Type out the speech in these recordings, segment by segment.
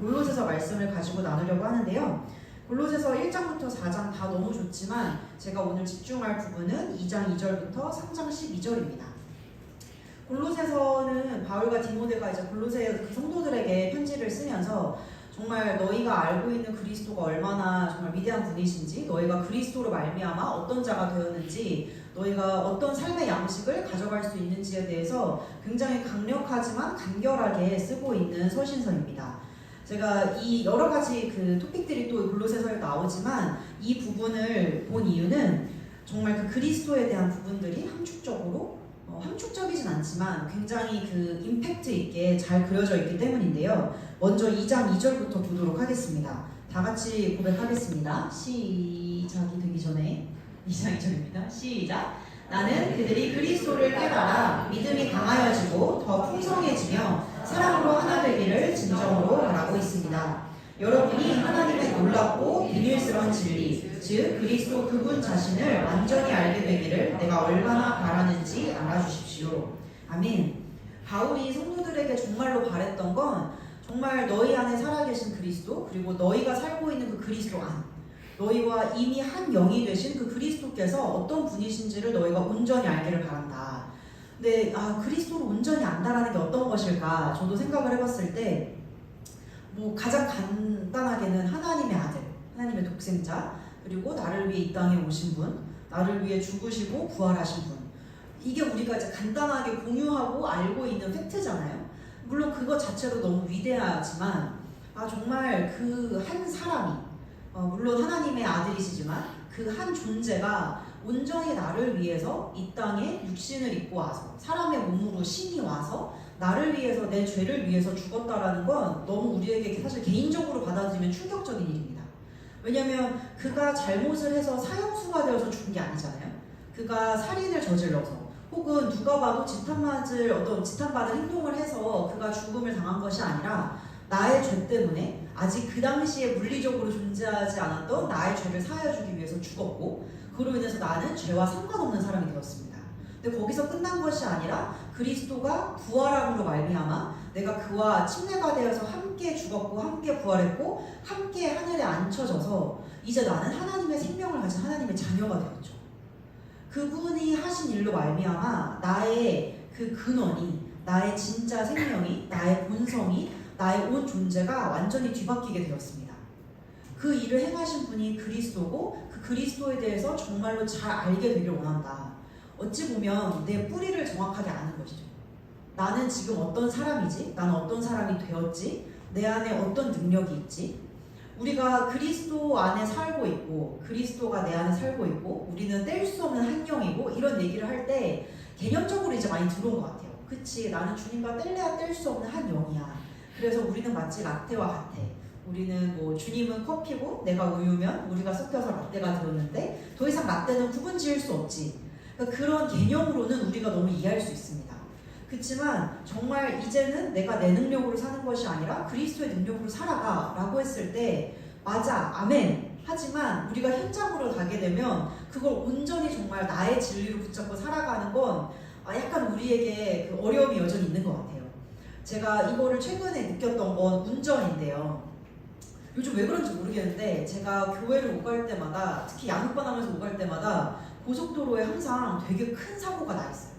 골로새서 말씀을 가지고 나누려고 하는데요. 골로새서 1장부터 4장 다 너무 좋지만 제가 오늘 집중할 부분은 2장 2절부터 3장 12절입니다. 골로새서는 바울과 디모데가 이제 골로새 그 성도들에게 편지를 쓰면서 정말 너희가 알고 있는 그리스도가 얼마나 정말 위대한 분이신지, 너희가 그리스도로 말미암아 어떤 자가 되었는지, 너희가 어떤 삶의 양식을 가져갈 수 있는지에 대해서 굉장히 강력하지만 간결하게 쓰고 있는 서신서입니다. 제가 이 여러 가지 그 토픽들이 또 골로새서에 나오지만 이 부분을 본 이유는 정말 그 그리스도에 대한 부분들이 함축적이진 않지만 굉장히 그 임팩트 있게 잘 그려져 있기 때문인데요. 먼저 2장 2절부터 보도록 하겠습니다. 다 같이 고백하겠습니다. 시작이 되기 전에 2장 2절입니다. 시작! 나는 그들이 그리스도를 깨달아 믿음이 강하여지고 더 풍성해지며 사랑으로 하나 되기를 진정으로 바라고 있습니다. 여러분이 하나님의 놀랍고 비밀스러운 진리, 즉 그리스도 그분 자신을 완전히 알게 되기를 내가 얼마나 바라는지 알아주십시오. 아멘. 바울이 성도들에게 정말로 바랬던 건 정말 너희 안에 살아계신 그리스도, 그리고 너희가 살고 있는 그 그리스도 안, 너희와 이미 한 영이 되신 그 그리스도께서 어떤 분이신지를 너희가 온전히 알기를 바란다. 근데 그리스도를 온전히 안다라는 게 어떤 것일까? 저도 생각을 해봤을 때 가장 간단하게는 하나님의 아들, 하나님의 독생자, 그리고 나를 위해 이 땅에 오신 분, 나를 위해 죽으시고 부활하신 분. 이게 우리가 이제 간단하게 공유하고 알고 있는 팩트잖아요. 물론 그것 자체도 너무 위대하지만 정말 그 한 사람이 물론 하나님의 아들이시지만 그 한 존재가 온전히 나를 위해서 이 땅에 육신을 입고 와서 사람의 몸으로 신이 와서 나를 위해서, 내 죄를 위해서 죽었다라는 건 너무 우리에게 사실 개인적으로 받아들이면 충격적인 일입니다. 왜냐하면 그가 잘못을 해서 사형수가 되어서 죽은 게 아니잖아요. 그가 살인을 저질러서 혹은 누가 봐도 지탄받을 행동을 해서 그가 죽음을 당한 것이 아니라 나의 죄 때문에 아직 그 당시에 물리적으로 존재하지 않았던 나의 죄를 사하여주기 위해서 죽었고, 그로 인해서 나는 죄와 상관없는 사람이 되었습니다. 근데 거기서 끝난 것이 아니라 그리스도가 부활함으로 말미암아 내가 그와 침례가 되어서 함께 죽었고 함께 부활했고 함께 하늘에 앉혀져서 이제 나는 하나님의 생명을 가진 하나님의 자녀가 되었죠. 그분이 하신 일로 말미암아 나의 그 근원이, 나의 진짜 생명이, 나의 본성이, 나의 온 존재가 완전히 뒤바뀌게 되었습니다. 그 일을 행하신 분이 그리스도고 그 그리스도에 대해서 정말로 잘 알게 되길 원한다. 어찌 보면 내 뿌리를 정확하게 아는 것이죠. 나는 지금 어떤 사람이지? 나는 어떤 사람이 되었지? 내 안에 어떤 능력이 있지? 우리가 그리스도 안에 살고 있고 그리스도가 내 안에 살고 있고 우리는 뗄 수 없는 한 영이고 이런 얘기를 할 때 개념적으로 이제 많이 들어온 것 같아요. 그치, 나는 주님과 뗄래야 뗄 수 없는 한 영이야. 그래서 우리는 마치 라떼와 같아. 우리는 주님은 커피고 내가 우유면 우리가 섞여서 라떼가 되었는데 더 이상 라떼는 구분 지을 수 없지. 그러니까 그런 개념으로는 우리가 너무 이해할 수 있습니다. 그렇지만 정말 이제는 내가 내 능력으로 사는 것이 아니라 그리스도의 능력으로 살아가 라고 했을 때 맞아, 아멘. 하지만 우리가 현장으로 가게 되면 그걸 온전히 정말 나의 진리로 붙잡고 살아가는 건 약간 우리에게 그 어려움이 여전히 있는 것 같아요. 제가 이거를 최근에 느꼈던 건 운전인데요. 요즘 왜 그런지 모르겠는데 제가 교회를 오갈 때마다, 특히 양육반 하면서 오갈 때마다 고속도로에 항상 되게 큰 사고가 나 있어요.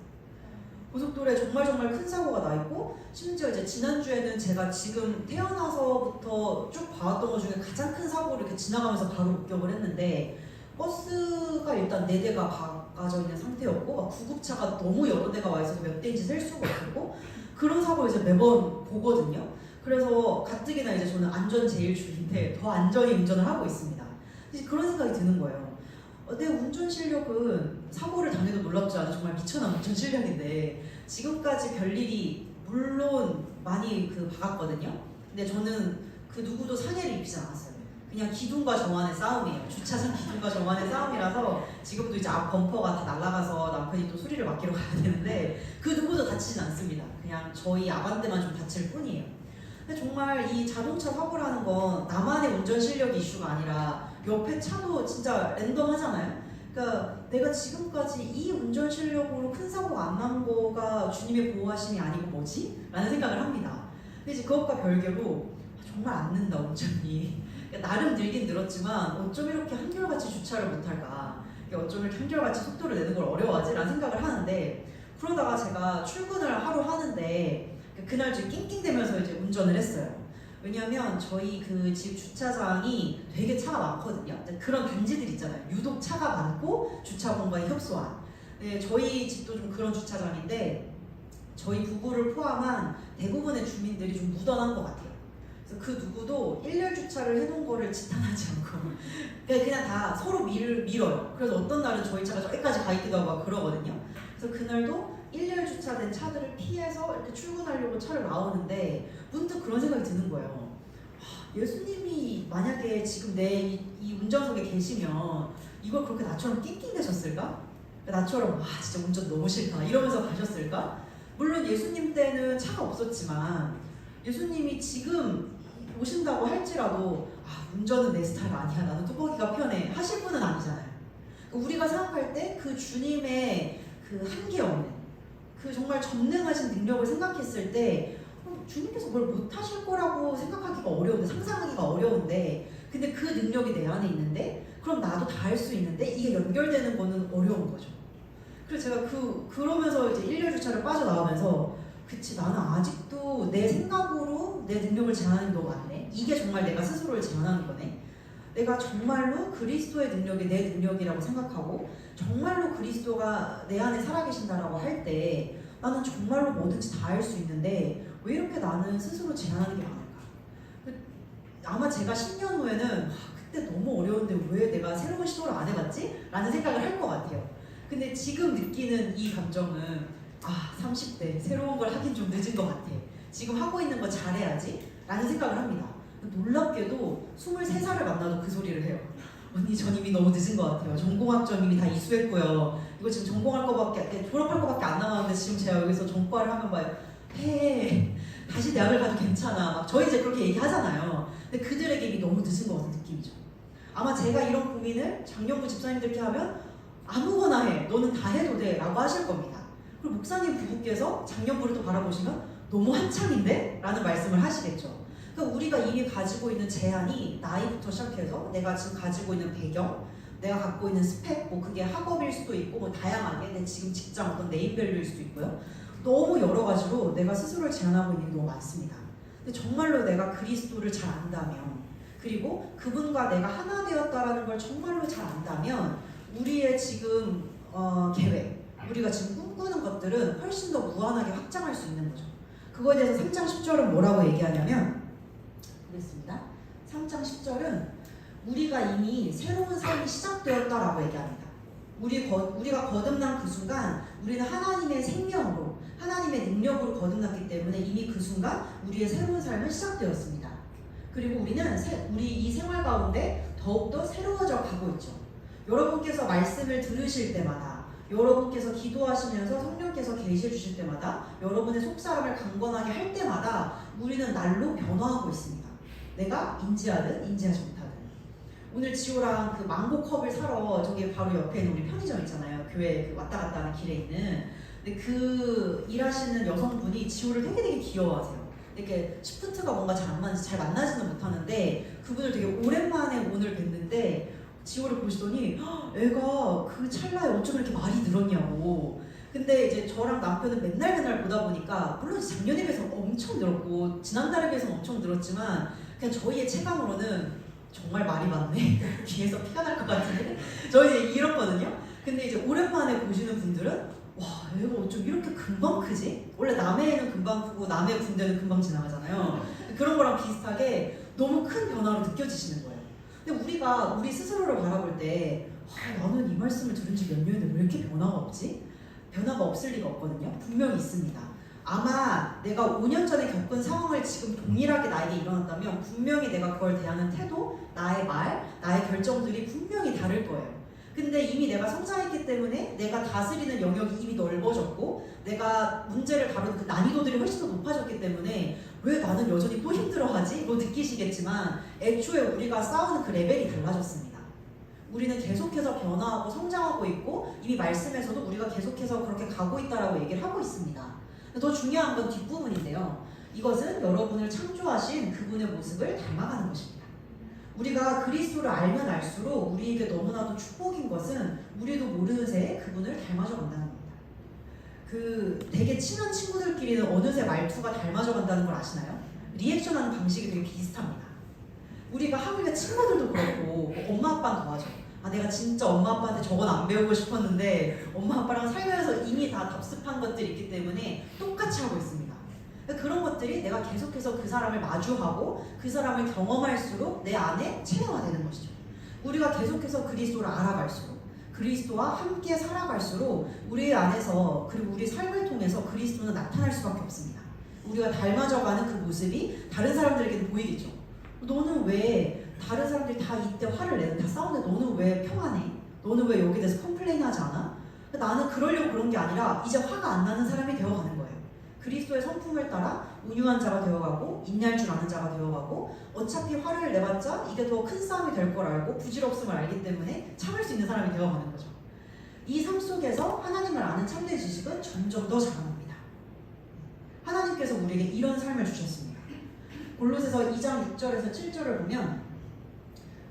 고속도로에 정말 큰 사고가 나 있고, 심지어 이제 지난주에는 제가 지금 태어나서부터 쭉 봐왔던 것 중에 가장 큰 사고를 이렇게 지나가면서 바로 목격을 했는데, 버스가 일단 4대가 박아져 있는 상태였고 구급차가 너무 여러 대가 와 있어서 몇 대인지 셀 수가 없고, 그런 사고를 이제 매번 보거든요. 그래서 가뜩이나 이제 저는 안전 제일 주의인데 더 안전히 운전을 하고 있습니다. 그런 생각이 드는 거예요. 내 운전 실력은 사고를 당해도 놀랍지 않은 정말 미천한 운전 실력인데 지금까지 별일이 물론 많이 박았거든요. 근데 저는 그 누구도 상해를 입히지 않았어요. 그냥 기둥과 정안의 싸움이에요. 주차장 기둥과 정안의 싸움이라서 지금도 이제 앞 범퍼가 다 날아가서 남편이 또 수리를 맡기러 가야 되는데 그 누구도 다치진 않습니다. 그냥 저희 아반떼만 좀 다칠 뿐이에요. 근데 정말 이 자동차 사고라는 건 나만의 운전 실력이 이슈가 아니라 옆에 차도 진짜 랜덤하잖아요. 그러니까 내가 지금까지 이 운전 실력으로 큰 사고가 안 난 거가 주님의 보호하심이 아니고 뭐지? 라는 생각을 합니다. 근데 이제 그것과 별개로 정말 안 는다 온전히. 그러니까 나름 늘긴 늘었지만 어쩜 이렇게 한결같이 주차를 못할까, 어쩜 이렇게 한결같이 속도를 내는 걸 어려워하지? 라는 생각을 하는데, 그러다가 제가 출근을 하루 하는데 그날 좀 낑낑대면서 이제 운전을 했어요. 왜냐면 저희 그 집 주차장이 되게 차가 많거든요. 그런 단지들 있잖아요. 유독 차가 많고 주차 공간이 협소한. 네, 저희 집도 좀 그런 주차장인데 저희 부부를 포함한 대부분의 주민들이 좀 무던한 것 같아요. 그래서 그 누구도 일렬 주차를 해놓은 거를 지탄하지 않고 그냥 다 서로 밀어요. 그래서 어떤 날은 저희 차가 저기까지 가 있기도 하고 막 그러거든요. 그래서 그날도 일렬 주차된 차들을 피해서 이렇게 출근하려고 차를 나오는데 문득 그런 생각이 드는 거예요. 예수님이 만약에 지금 내 이 운전석에 계시면 이걸 그렇게 나처럼 낑낑대셨을까? 나처럼 진짜 운전 너무 싫다 이러면서 가셨을까? 물론 예수님 때는 차가 없었지만 예수님이 지금 오신다고 할지라도 운전은 내 스타일 아니야, 나는 뚜벅이가 편해 하실 분은 아니잖아요. 우리가 생각할 때 그 주님의 그 한계 없는 그 정말 전능하신 능력을 생각했을 때 주님께서 뭘 못하실 거라고 생각하기가 어려운데, 상상하기가 어려운데, 근데 그 능력이 내 안에 있는데 그럼 나도 다 할 수 있는데 이게 연결되는 거는 어려운 거죠. 그래서 제가 그러면서 이제 일렬 주차를 빠져나오면서 그치, 나는 아직도 내 생각으로 내 능력을 제한하는 게 너무 많네. 이게 정말 내가 스스로를 제한하는 거네. 내가 정말로 그리스도의 능력이 내 능력이라고 생각하고 정말로 그리스도가 내 안에 살아계신다라고 할 때 나는 정말로 뭐든지 다 할 수 있는데 왜 이렇게 나는 스스로 제한하는 게 많을까? 아마 제가 10년 후에는 그때 너무 어려운데 왜 내가 새로운 시도를 안 해봤지? 라는 생각을 할 것 같아요. 근데 지금 느끼는 이 감정은 30대 새로운 걸 하긴 좀 늦은 것 같아. 지금 하고 있는 거 잘해야지 라는 생각을 합니다. 놀랍게도 23살을 만나도 그 소리를 해요. 언니, 전 이미 너무 늦은 것 같아요. 전공학점 이미 다 이수했고요. 이거 지금 전공할 거밖에, 졸업할 거밖에 안 남았는데 지금 제가 여기서 전과를 하면 봐요. 다시 대학을 가도 괜찮아. 막 저희 이제 그렇게 얘기하잖아요. 근데 그들에게 이미 너무 늦은 것 같은 느낌이죠. 아마 제가 이런 고민을 작년부 집사님들께 하면 아무거나 해, 너는 다 해도 돼 라고 하실 겁니다. 그리고 목사님 부부께서 작년부를 또 바라보시면 너무 한창인데? 라는 말씀을 하시겠죠. 그러니까 우리가 이미 가지고 있는 제한이 나이부터 시작해서 내가 지금 가지고 있는 배경, 내가 갖고 있는 스펙, 뭐 그게 학업일 수도 있고 뭐 다양하게 내 지금 직장 어떤 네임밸류일 수도 있고요. 너무 여러 가지로 내가 스스로를 제한하고 있는 게 너무 많습니다. 근데 정말로 내가 그리스도를 잘 안다면, 그리고 그분과 내가 하나 되었다라는 걸 정말로 잘 안다면 우리의 지금 계획, 우리가 지금 꿈꾸는 것들은 훨씬 더 무한하게 확장할 수 있는 거죠. 그거에 대해서 3장 10절은 뭐라고 얘기하냐면, 보겠습니다. 3장 10절은 우리가 이미 새로운 삶이 시작되었다라고 얘기합니다. 우리가 거듭난 그 순간 우리는 하나님의 생명으로, 하나님의 능력으로 거듭났기 때문에 이미 그 순간 우리의 새로운 삶은 시작되었습니다. 그리고 우리는 우리 이 생활 가운데 더욱더 새로워져 가고 있죠. 여러분께서 말씀을 들으실 때마다, 여러분께서 기도하시면서 성령께서 계시해 주실 때마다, 여러분의 속사람을 강건하게 할 때마다 우리는 날로 변화하고 있습니다. 내가 인지하든 인지하지 못하든. 오늘 지호랑 그 망고 컵을 사러 저기 바로 옆에 있는 우리 편의점 있잖아요. 교회 그 왔다 갔다 하는 길에 있는. 근데 그 일하시는 여성분이 지호를 되게 귀여워하세요. 이렇게 시프트가 뭔가 잘 만나지는 못하는데 그분을 되게 오랜만에 오늘 뵀는데 지호를 보시더니 애가 그 찰나에 어쩜 이렇게 말이 늘었냐고. 근데 이제 저랑 남편은 맨날 보다 보니까 물론 작년에 비해서 엄청 늘었고 지난달에 비해서는 엄청 늘었지만 그냥 저희의 체감으로는 정말 말이 많네. 귀에서 피가 날 것 같은데 저희 이렇거든요. 근데 이제 오랜만에 보시는 분들은 와, 애가 어쩜 이렇게 금방 크지? 원래 남의 애는 금방 크고 남의 군대는 금방 지나가잖아요. 그런 거랑 비슷하게 너무 큰 변화로 느껴지시는 거예요. 근데 우리가 우리 스스로를 바라볼 때 나는 이 말씀을 들은 지 몇 년인데 왜 이렇게 변화가 없지? 변화가 없을 리가 없거든요. 분명히 있습니다. 아마 내가 5년 전에 겪은 상황을 지금 동일하게 나에게 일어났다면 분명히 내가 그걸 대하는 태도, 나의 말, 나의 결정들이 분명히 다를 거예요. 근데 이미 내가 성장했기 때문에 내가 다스리는 영역이 이미 넓어졌고 내가 문제를 다루는 그 난이도들이 훨씬 더 높아졌기 때문에 왜 나는 여전히 또 힘들어하지? 뭐 느끼시겠지만 애초에 우리가 싸우는 그 레벨이 달라졌습니다. 우리는 계속해서 변화하고 성장하고 있고 이미 말씀에서도 우리가 계속해서 그렇게 가고 있다라고 얘기를 하고 있습니다. 더 중요한 건 뒷부분인데요. 이것은 여러분을 창조하신 그분의 모습을 닮아가는 것입니다. 우리가 그리스도를 알면 알수록 우리에게 너무나도 축복인 것은 우리도 모르는 새에 그분을 닮아져 간다는 겁니다. 되게 친한 친구들끼리는 어느새 말투가 닮아져 간다는 걸 아시나요? 리액션하는 방식이 되게 비슷합니다. 우리가 하물며 친구들도 그렇고 엄마 아빠는 더하죠. 내가 진짜 엄마 아빠한테 저건 안 배우고 싶었는데 엄마 아빠랑 살면서 이미 다 답습한 것들이 있기 때문에 똑같이 하고 있습니다. 그런 것들이 내가 계속해서 그 사람을 마주하고 그 사람을 경험할수록 내 안에 체험화되는 것이죠. 우리가 계속해서 그리스도를 알아갈수록 그리스도와 함께 살아갈수록 우리 안에서 그리고 우리 삶을 통해서 그리스도는 나타날 수밖에 없습니다. 우리가 닮아져가는 그 모습이 다른 사람들에게는 보이겠죠. 너는 왜 다른 사람들이 다 이때 화를 내는 다 싸우는데 너는 왜 평안해? 너는 왜 여기에 대해서 컴플레인하지 않아? 나는 그러려고 그런 게 아니라 이제 화가 안 나는 사람이 되어가는 거예요. 그리스도의 성품을 따라 온유한 자가 되어가고 인내할 줄 아는 자가 되어가고 어차피 화를 내봤자 이게 더 큰 싸움이 될 걸 알고 부질없음을 알기 때문에 참을 수 있는 사람이 되어가는 거죠. 이 삶 속에서 하나님을 아는 참된 지식은 점점 더 자라납니다. 하나님께서 우리에게 이런 삶을 주셨습니다. 골로새서 2장 6절에서 7절을 보면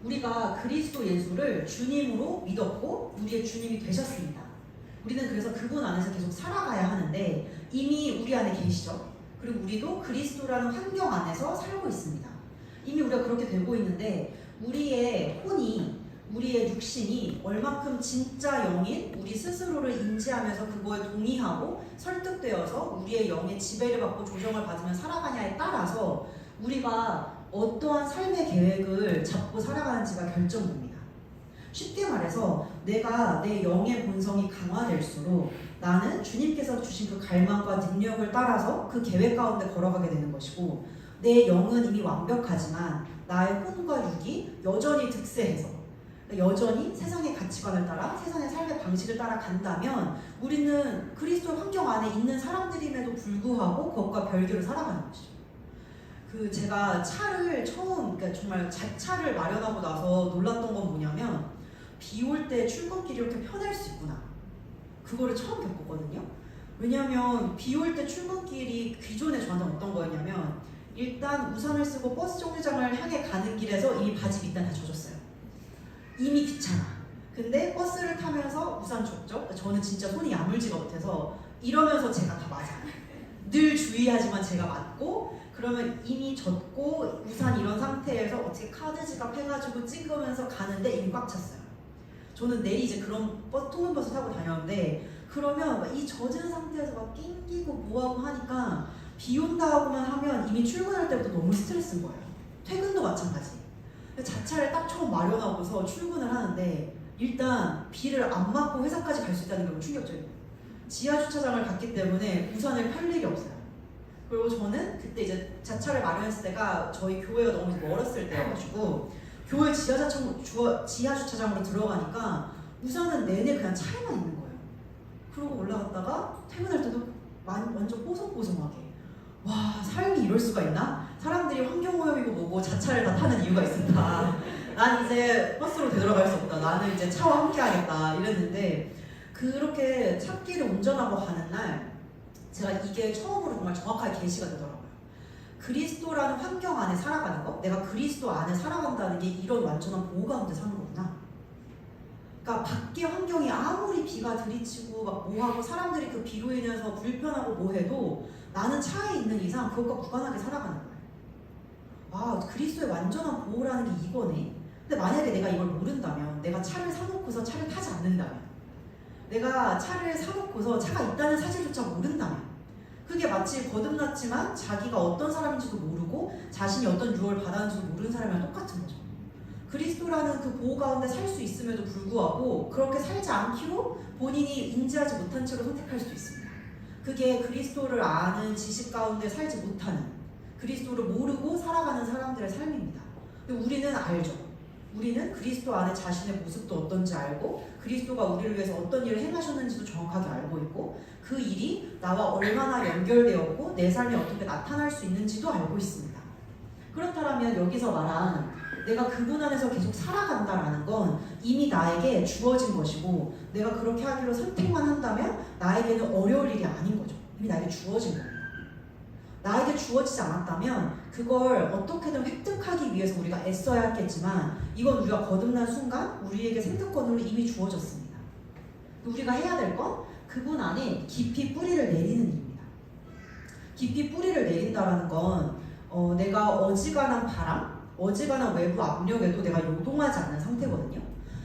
우리가 그리스도 예수를 주님으로 믿었고 우리의 주님이 되셨습니다. 우리는 그래서 그분 안에서 계속 살아가야 하는데 이미 우리 안에 계시죠. 그리고 우리도 그리스도라는 환경 안에서 살고 있습니다. 이미 우리가 그렇게 되고 있는데 우리의 혼이 우리의 육신이 얼마큼 진짜 영인 우리 스스로를 인지하면서 그거에 동의하고 설득되어서 우리의 영의 지배를 받고 조정을 받으며 살아가냐에 따라서 우리가 어떠한 삶의 계획을 잡고 살아가는지가 결정됩니다. 쉽게 말해서 내가 내 영의 본성이 강화될수록 나는 주님께서 주신 그 갈망과 능력을 따라서 그 계획 가운데 걸어가게 되는 것이고 내 영은 이미 완벽하지만 나의 혼과 육이 여전히 득세해서 여전히 세상의 가치관을 따라 세상의 삶의 방식을 따라 간다면 우리는 그리스도 환경 안에 있는 사람들임에도 불구하고 그것과 별개로 살아가는 것이죠. 제가 차를 처음 그러니까 정말 자차를 마련하고 나서 놀랐던 건 뭐냐면 비 올 때 출근길이 이렇게 편할 수 있구나. 그거를 처음 겪었거든요. 왜냐면 비 올 때 출근길이 기존에 저한테는 어떤 거였냐면 일단 우산을 쓰고 버스 정류장을 향해 가는 길에서 이미 바지 밑단 다 젖었어요. 이미 귀찮아. 근데 버스를 타면서 우산 줬죠. 저는 진짜 손이 야물지가 못해서 이러면서 제가 다 맞아요. 늘 주의하지만 제가 맞고 그러면 이미 젖고 우산 이런 상태에서 어떻게 카드 지갑해가지고 찍으면서 가는데 이미 꽉 찼어요. 저는 내일 이제 그런 통근버스 타고 다녔는데 그러면 이 젖은 상태에서 막 낑기고 뭐하고 하니까 비 온다고만 하면 이미 출근할 때부터 너무 스트레스인 거예요. 퇴근도 마찬가지. 자차를 딱 처음 마련하고서 출근을 하는데 일단 비를 안 맞고 회사까지 갈 수 있다는 게 너무 충격적이에요. 지하 주차장을 갔기 때문에 우산을 펼 일이 없어요. 그리고 저는 그때 이제 자차를 마련했을 때가 저희 교회가 너무 멀었을 때여가지고 교회 지하 주차장으로 들어가니까 우산은 내내 그냥 차에만 있는 거예요. 그러고 올라갔다가 퇴근할 때도 완전 뽀송뽀송하게 와 삶이 이럴 수가 있나? 사람들이 환경오염이고 뭐고 자차를 다 타는 이유가 있을까? 난 이제 버스로 되돌아갈 수 없다. 나는 이제 차와 함께 하겠다 이랬는데 그렇게 차길을 운전하고 가는 날 제가 이게 처음으로 정말 정확하게 계시가 되더라고요. 그리스도라는 환경 안에 살아가는 거, 내가 그리스도 안에 살아간다는 게 이런 완전한 보호 가운데 사는 거구나. 그러니까 밖에 환경이 아무리 비가 들이치고 막 뭐하고 사람들이 그 비로 인해서 불편하고 뭐해도 나는 차에 있는 이상 그것과 무관하게 살아가는 거예요. 아, 그리스도의 완전한 보호라는 게 이거네. 근데 만약에 내가 이걸 모른다면, 내가 차를 사놓고서 차를 타지 않는다면, 내가 차를 사놓고서 차가 있다는 사실조차 모른다면, 그게 마치 거듭났지만 자기가 어떤 사람인지도 모르고 자신이 어떤 유혹을 받았는지도 모르는 사람이랑 똑같은 거죠. 그리스도라는 그 보호 가운데 살 수 있음에도 불구하고 그렇게 살지 않기로 본인이 인지하지 못한 채로 선택할 수도 있습니다. 그게 그리스도를 아는 지식 가운데 살지 못하는, 그리스도를 모르고 살아가는 사람들의 삶입니다. 근데 우리는 알죠. 우리는 그리스도 안에 자신의 모습도 어떤지 알고 그리스도가 우리를 위해서 어떤 일을 행하셨는지도 정확하게 알고 있고 그 일이 나와 얼마나 연결되었고 내 삶에 어떻게 나타날 수 있는지도 알고 있습니다. 그렇다면 여기서 말한 내가 그분 안에서 계속 살아간다라는 건 이미 나에게 주어진 것이고 내가 그렇게 하기로 선택만 한다면 나에게는 어려울 일이 아닌 거죠. 이미 나에게 주어진 겁니다. 나에게 주어지지 않았다면 그걸 어떻게든 획득하기 위해서 우리가 애써야 했겠지만 이건 우리가 거듭난 순간 우리에게 생존권으로 이미 주어졌습니다. 우리가 해야 될 건 그분 안에 깊이 뿌리를 내리는 일입니다. 깊이 뿌리를 내린다라는 건 내가 어지간한 바람, 어지간한 외부 압력에도 내가 요동하지 않는 상태거든요.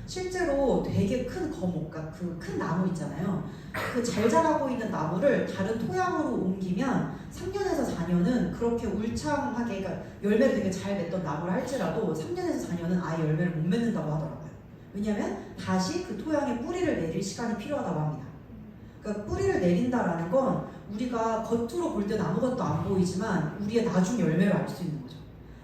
실제로 되게 큰 거목, 그러니까 그 큰 나무 있잖아요. 그 잘 자라고 있는 나무를 다른 토양으로 옮기면 3년에서 4년은 그렇게 울창하게, 그러니까 열매를 되게 잘 맺던 나무를 할지라도 3년에서 4년은 아예 열매를 못 맺는다고 하더라고요. 왜냐하면 다시 그 토양에 뿌리를 내릴 시간이 필요하다고 합니다. 그러니까 뿌리를 내린다라는 건 우리가 겉으로 볼 때는 아무것도 안 보이지만 우리의 나중 열매를 알 수 있는 거죠.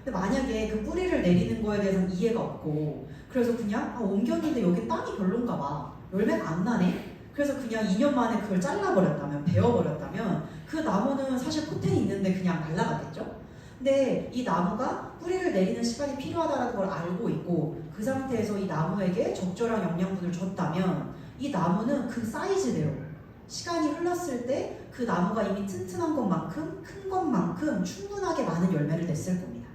근데 만약에 그 뿌리를 내리는 거에 대해서는 이해가 없고 그래서 그냥 옮겼는데 여기 땅이 별론가 봐. 열매가 안 나네? 그래서 그냥 2년 만에 그걸 잘라버렸다면, 베어버렸다면 그 나무는 사실 포텐이 있는데 그냥 날아갔겠죠? 근데 이 나무가 뿌리를 내리는 시간이 필요하다는 걸 알고 있고 그 상태에서 이 나무에게 적절한 영양분을 줬다면 이 나무는 그 사이즈대로 시간이 흘렀을 때 그 나무가 이미 튼튼한 것만큼 큰 것만큼 충분하게 많은 열매를 냈을 겁니다.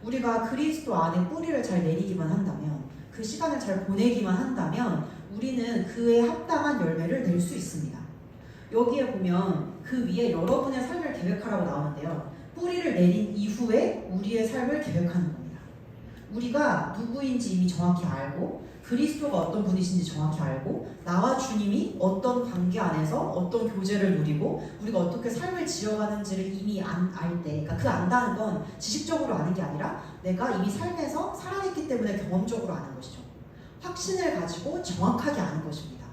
우리가 그리스도 안에 뿌리를 잘 내리기만 한다면 그 시간을 잘 보내기만 한다면 우리는 그에 합당한 열매를 낼 수 있습니다. 여기에 보면 그 위에 여러분의 삶을 계획하라고 나오는데요. 뿌리를 내린 이후에 우리의 삶을 계획하는 겁니다. 우리가 누구인지 이미 정확히 알고 그리스도가 어떤 분이신지 정확히 알고 나와 주님이 어떤 관계 안에서 어떤 교제를 누리고 우리가 어떻게 삶을 지어가는지를 이미 알 때, 그러니까 그 안다는 건 지식적으로 아는 게 아니라 내가 이미 삶에서 살아냈기 때문에 경험적으로 아는 것이죠. 확신을 가지고 정확하게 아는 것입니다.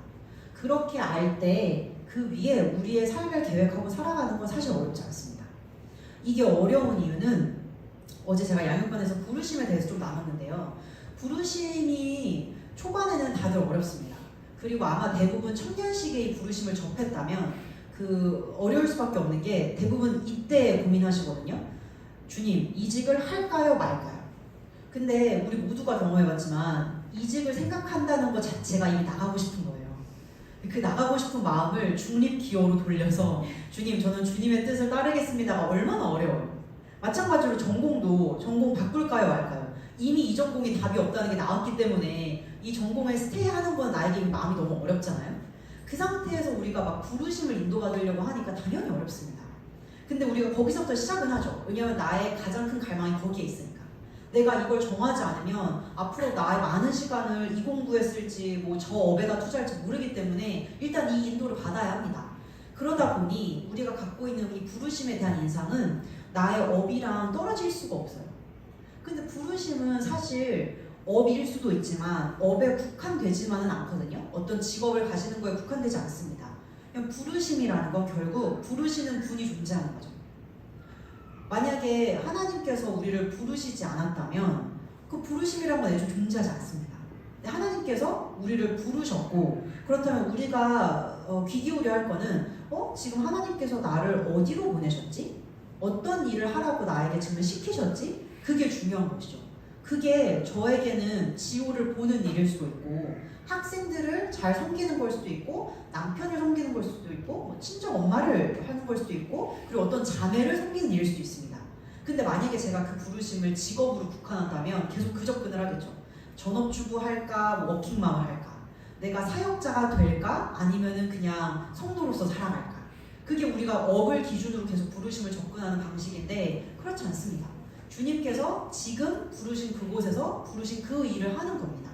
그렇게 알 때 그 위에 우리의 삶을 계획하고 살아가는 건 사실 어렵지 않습니다. 이게 어려운 이유는 어제 제가 양육반에서 부르심에 대해서 좀 나눴는데요. 부르심이 초반에는 다들 어렵습니다. 그리고 아마 대부분 청년시기의 부르심을 접했다면 그 어려울 수밖에 없는 게 대부분 이때 고민하시거든요. 주님, 이직을 할까요 말까요? 근데 우리 모두가 경험해봤지만 이직을 생각한다는 것 자체가 이미 나가고 싶은 거예요. 그 나가고 싶은 마음을 중립 기호로 돌려서 주님, 저는 주님의 뜻을 따르겠습니다가 얼마나 어려워요. 마찬가지로 전공도 전공 바꿀까요 말까요? 이미 이 전공이 답이 없다는 게 나왔기 때문에 이 전공에 스테이하는 건 나에게 마음이 너무 어렵잖아요. 그 상태에서 우리가 막 부르심을 인도받으려고 하니까 당연히 어렵습니다. 근데 우리가 거기서부터 시작은 하죠. 왜냐하면 나의 가장 큰 갈망이 거기에 있으니까. 내가 이걸 정하지 않으면 앞으로 나의 많은 시간을 이 공부에 쓸지 뭐 저 업에다 투자할지 모르기 때문에 일단 이 인도를 받아야 합니다. 그러다 보니 우리가 갖고 있는 이 부르심에 대한 인상은 나의 업이랑 떨어질 수가 없어요. 근데 부르심은 사실 업일 수도 있지만 업에 국한되지만은 않거든요. 어떤 직업을 가지는 거에 국한되지 않습니다. 그냥 부르심이라는 건 결국 부르시는 분이 존재하는 거죠. 만약에 하나님께서 우리를 부르시지 않았다면 그 부르심이라는 건 애초에 존재하지 않습니다. 근데 하나님께서 우리를 부르셨고 그렇다면 우리가 귀 기울여야 할 거는 지금 하나님께서 나를 어디로 보내셨지? 어떤 일을 하라고 나에게 지금 시키셨지? 그게 중요한 것이죠. 그게 저에게는 지호를 보는 일일 수도 있고 학생들을 잘 섬기는 걸 수도 있고 남편을 섬기는 걸 수도 있고 뭐 친정 엄마를 하는 걸 수도 있고 그리고 어떤 자매를 섬기는 일일 수도 있습니다. 근데 만약에 제가 그 부르심을 직업으로 국한한다면 계속 그 접근을 하겠죠. 전업주부 할까 뭐 워킹맘을 할까 내가 사역자가 될까 아니면은 그냥 성도로서 살아갈까 그게 우리가 업을 기준으로 계속 부르심을 접근하는 방식인데 그렇지 않습니다. 주님께서 지금 부르신 그곳에서 부르신 그 일을 하는 겁니다.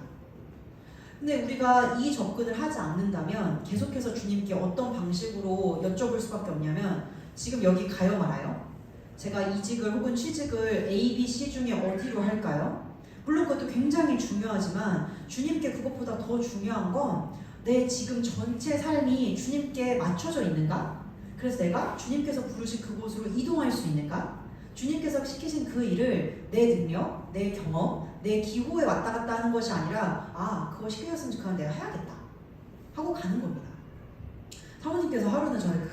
근데 우리가 이 접근을 하지 않는다면 계속해서 주님께 어떤 방식으로 여쭤볼 수밖에 없냐면 지금 여기 가요 말아요? 제가 이직을 혹은 취직을 A, B, C 중에 어디로 할까요? 물론 그것도 굉장히 중요하지만 주님께 그것보다 더 중요한 건 내 지금 전체 삶이 주님께 맞춰져 있는가? 그래서 내가 주님께서 부르신 그곳으로 이동할 수 있는가? 주님께서 시키신 그 일을 내 능력, 내 경험, 내 기호에 왔다 갔다 하는 것이 아니라 그거 시켜줬으면 그건 내가 해야겠다 하고 가는 겁니다. 사모님께서 하루는 전에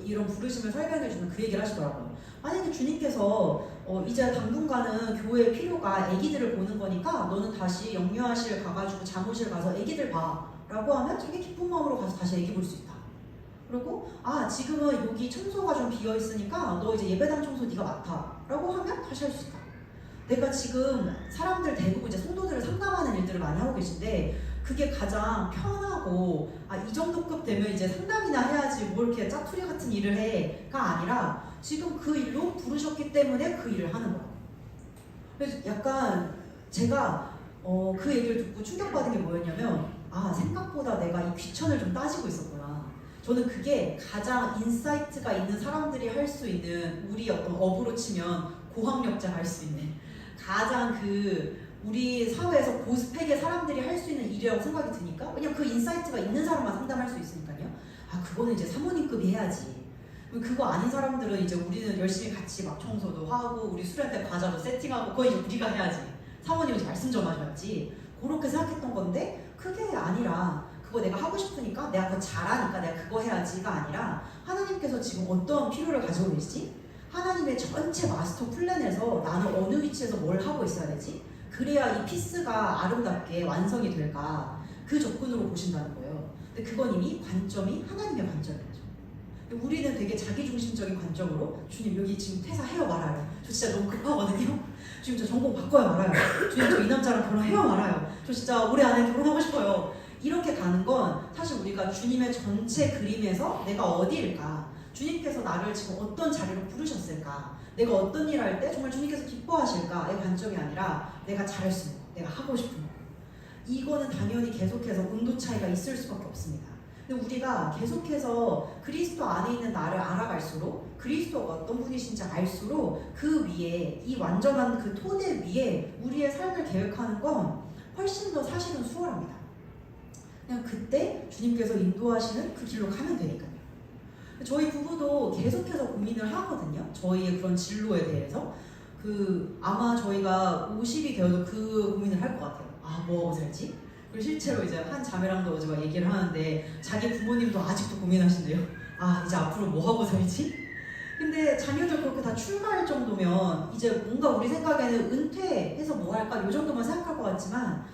이런 부르심을 설명해주는 그 얘기를 하시더라고요. 만약에 주님께서 이제 당분간은 교회에 필요가 애기들을 보는 거니까 너는 다시 영유아실 가가지고 잠옷실 가서 애기들 봐 라고 하면 자기 기쁜 마음으로 가서 다시 애기 볼 수 있다 그리고 지금은 여기 청소가 좀 비어 있으니까 너 이제 예배당 청소 네가 맡아 라고 하면 다시 할 수 있다. 내가 지금 사람들 대부분 이제 성도들을 상담하는 일들을 많이 하고 계신데 그게 가장 편하고 이 정도급 되면 이제 상담이나 해야지 뭘 이렇게 짜투리 같은 일을 해가 아니라 지금 그 일로 부르셨기 때문에 그 일을 하는 거야. 그래서 약간 제가 그 얘기를 듣고 충격받은 게 뭐였냐면 생각보다 내가 이 귀천을 좀 따지고 있었구나. 저는 그게 가장 인사이트가 있는 사람들이 할 수 있는 우리 어떤 업으로 치면 고학력자가 할 수 있는 가장 우리 사회에서 고스펙의 사람들이 할 수 있는 일이라고 생각이 드니까 왜냐면 그 인사이트가 있는 사람만 상담할 수 있으니까요. 그거는 이제 사모님급이 해야지. 그거 아닌 사람들은 이제 우리는 열심히 같이 막 청소도 하고 우리 수련회 과자도 세팅하고 그거 이제 우리가 해야지. 사모님은 이제 말씀 좀 하셔야지. 그렇게 생각했던 건데 그게 아니라 그거 내가 하고 싶으니까 내가 그거 잘하니까 내가 그거 해야지가 아니라 하나님께서 지금 어떤 필요를 가지고 계시지? 하나님의 전체 마스터 플랜에서 나는 어느 위치에서 뭘 하고 있어야 되지? 그래야 이 피스가 아름답게 완성이 될까? 그 접근으로 보신다는 거예요. 근데 그건 이미 관점이 하나님의 관점이죠. 우리는 되게 자기중심적인 관점으로 주님 여기 지금 퇴사해요 말아요. 저 진짜 너무 급하거든요. 주님 저 전공 바꿔요 말아요. 주님 저 이 남자랑 결혼해요 말아요. 저 진짜 올해 안에 결혼하고 싶어요. 이렇게 가는 건 사실 우리가 주님의 전체 그림에서 내가 어디일까? 주님께서 나를 지금 어떤 자리로 부르셨을까? 내가 어떤 일을 할 때 정말 주님께서 기뻐하실까의 관점이 아니라 내가 잘할 수 있는 거, 내가 하고 싶은 거. 이거는 당연히 계속해서 온도 차이가 있을 수밖에 없습니다. 근데 우리가 계속해서 그리스도 안에 있는 나를 알아갈수록 그리스도가 어떤 분이신지 알수록 그 위에 이 완전한 그 토대 위에 우리의 삶을 계획하는 건 훨씬 더 사실은 수월합니다. 그냥 그때 주님께서 인도하시는 그 길로 가면 되니까요. 저희 부부도 계속해서 고민을 하거든요. 저희의 그런 진로에 대해서. 아마 저희가 50이 되어도 그 고민을 할 것 같아요. 뭐 하고 살지? 그리고 실제로 이제 한 자매랑도 어제 막 얘기를 하는데 자기 부모님도 아직도 고민하신대요. 이제 앞으로 뭐 하고 살지? 근데 자녀들 그렇게 다 출가할 정도면 이제 뭔가 우리 생각에는 은퇴해서 뭐 할까? 요 정도만 생각할 것 같지만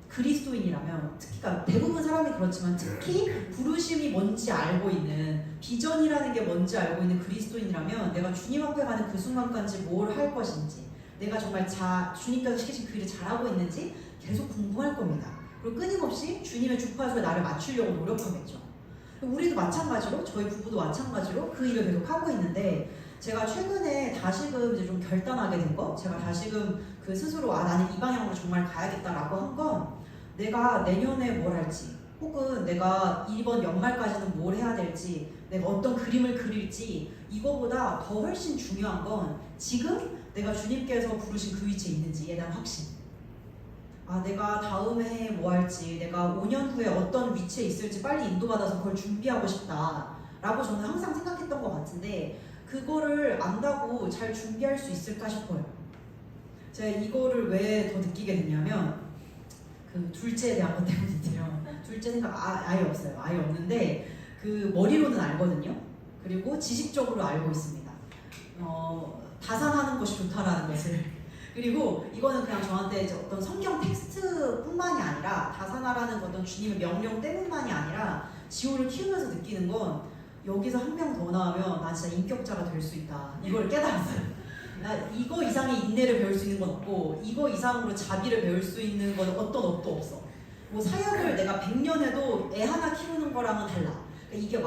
그리스도인이라면 특히 대부분 사람이 그렇지만 특히 부르심이 뭔지 알고 있는 비전이라는 게 뭔지 알고 있는 그리스도인이라면 내가 주님 앞에 가는 그 순간까지 뭘 할 것인지 내가 정말 주님께서 시키신 그 일을 잘하고 있는지 계속 궁금할 겁니다. 그리고 끊임없이 주님의 주파수에 나를 맞추려고 노력하겠죠. 우리도 마찬가지로 저희 부부도 마찬가지로 그 일을 계속 하고 있는데 제가 최근에 다시금 이제 좀 결단하게 된 거, 제가 다시금 스스로 나는 이 방향으로 정말 가야겠다라고 한 건 내가 내년에 뭘 할지 혹은 내가 이번 연말까지는 뭘 해야 될지 내가 어떤 그림을 그릴지 이거보다 더 훨씬 중요한 건 지금 내가 주님께서 부르신 그 위치에 있는지에 대한 확신. 내가 다음 해에 뭐 할지 내가 5년 후에 어떤 위치에 있을지 빨리 인도받아서 그걸 준비하고 싶다라고 저는 항상 생각했던 것 같은데 그거를 안다고 잘 준비할 수 있을까 싶어요. 제가 이거를 왜 더 느끼게 됐냐면 둘째에 대한 것 때문인데요. 둘째 생각 아예 없어요. 아예 없는데 머리로는 알거든요. 그리고 지식적으로 알고 있습니다. 다산하는 것이 좋다라는 것을. 그리고 이거는 그냥 저한테 이제 어떤 성경 텍스트뿐만이 아니라 다산하라는 어떤 주님의 명령 때문만이 아니라 지호를 키우면서 느끼는 건 여기서 한 명 더 나오면 나 진짜 인격자가 될 수 있다. 이걸 깨달았어요. 이거 이상의 인내를 배울 수 있는 건 없고 이거 이상으로 자비를 배울 수 있는 건 어떤 업도 없어. 뭐 사역을 내가 100년 해도 애 하나 키우는 거랑은 달라. 그러니까 이게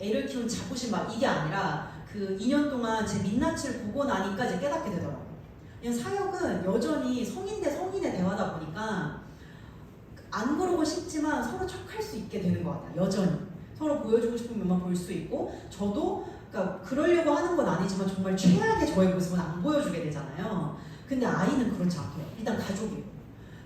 애를 키운 자부심 이게 아니라 2년 동안 제 민낯을 보고 나니까 이제 깨닫게 되더라고요. 그냥 사역은 여전히 성인 대 성인의 대화다 보니까 안 그러고 싶지만 서로 척할 수 있게 되는 것 같아요. 여전히 서로 보여주고 싶은 면만 볼 수 있고 저도 그러려고 하는 건 아니지만 정말 최악의 저의 모습은 안 보여주게 되잖아요. 근데 아이는 그렇지 않고요. 일단 가족이고.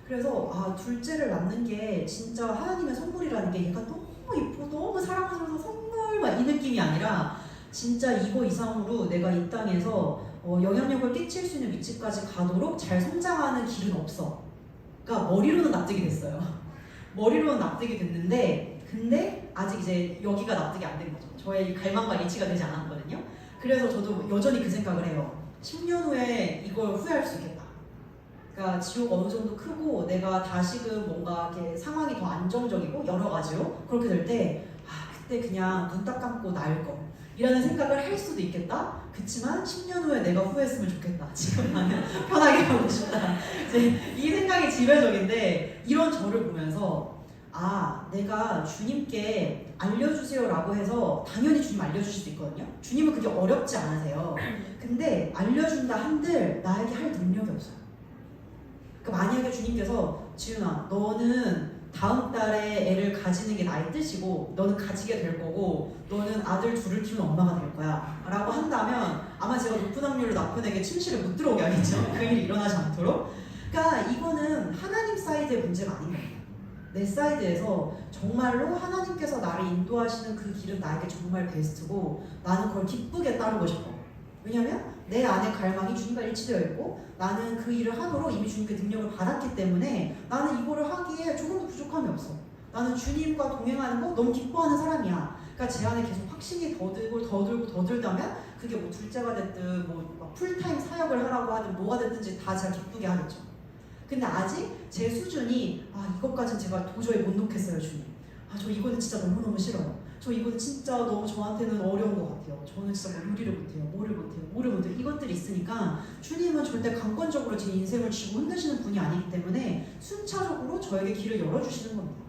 그래서 둘째를 낳는 게 진짜 하나님의 선물이라는 게 얘가 너무 이쁘고 너무 사랑스러워서 선물 이 느낌이 아니라 진짜 이거 이상으로 내가 이 땅에서 영향력을 끼칠 수 있는 위치까지 가도록 잘 성장하는 길은 없어. 그러니까 머리로는 납득이 됐어요. 머리로는 납득이 됐는데 근데 아직 이제 여기가 납득이 안 된 거죠. 저의 갈망과 일치가 되지 않았거든요. 그래서 저도 여전히 그 생각을 해요. 10년 후에 이걸 후회할 수 있겠다. 그러니까 지호가 어느 정도 크고 내가 다시금 뭔가 이렇게 상황이 더 안정적이고 여러 가지로 그렇게 될 때 그때 그냥 눈 딱 감고 나을 거 이라는 생각을 할 수도 있겠다. 그치만 10년 후에 내가 후회했으면 좋겠다. 지금 나는 편하게 하고 싶다. 이제 이 생각이 지배적인데 이런 저를 보면서 아, 내가 주님께 알려주세요 라고 해서 당연히 주님 알려주실 수 있거든요. 주님은 그게 어렵지 않으세요. 근데 알려준다 한들 나에게 할 능력이 없어요. 그러니까 만약에 주님께서 지윤아 너는 다음 달에 애를 가지는 게 나의 뜻이고 너는 가지게 될 거고 너는 아들 둘을 키우는 엄마가 될 거야 라고 한다면 아마 제가 높은 확률로 남편에게 침실에 못 들어오게 하겠죠. 그 일이 일어나지 않도록. 그러니까 이거는 하나님 사이드의 문제가 아닌 겁니다. 내 사이드에서 정말로 하나님께서 나를 인도하시는 그 길은 나에게 정말 베스트고 나는 그걸 기쁘게 따르고 싶어. 왜냐면 내 안에 갈망이 주님과 일치되어 있고 나는 그 일을 하도록 이미 주님께 능력을 받았기 때문에 나는 이거를 하기에 조금도 부족함이 없어. 나는 주님과 동행하는 거 너무 기뻐하는 사람이야. 그러니까 제 안에 계속 확신이 더 들다면 그게 뭐 둘째가 됐든 뭐 풀타임 사역을 하라고 하든 뭐가 됐든지 다 제가 기쁘게 하겠죠. 근데 아직 제 수준이 이것까지는 제가 도저히 못 놓겠어요. 주님. 저 이거는 진짜 너무너무 싫어요. 저 이거는 진짜 너무 저한테는 어려운 것 같아요. 저는 진짜 뭐 요리를 못해요. 뭐를 못해요. 이것들이 있으니까 주님은 절대 강권적으로 제 인생을 쥐고 흔드시는 분이 아니기 때문에 순차적으로 저에게 길을 열어주시는 겁니다.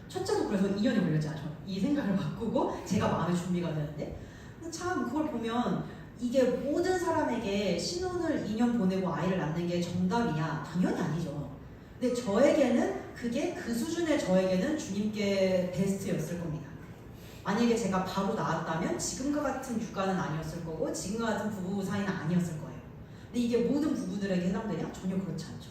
첫째도 그래서 2년이 걸렸지 않죠. 이 생각을 바꾸고 제가 마음의 준비가 되는데 참 그걸 보면 이게 모든 사람에게 신혼을 2년 보내고 아이를 낳는 게 정답이냐? 당연히 아니죠. 근데 저에게는 그게 그 수준의 저에게는 주님께 베스트였을 겁니다. 만약에 제가 바로 나왔다면 지금과 같은 육아는 아니었을 거고 지금과 같은 부부 사이는 아니었을 거예요. 근데 이게 모든 부부들에게 해당되냐? 전혀 그렇지 않죠.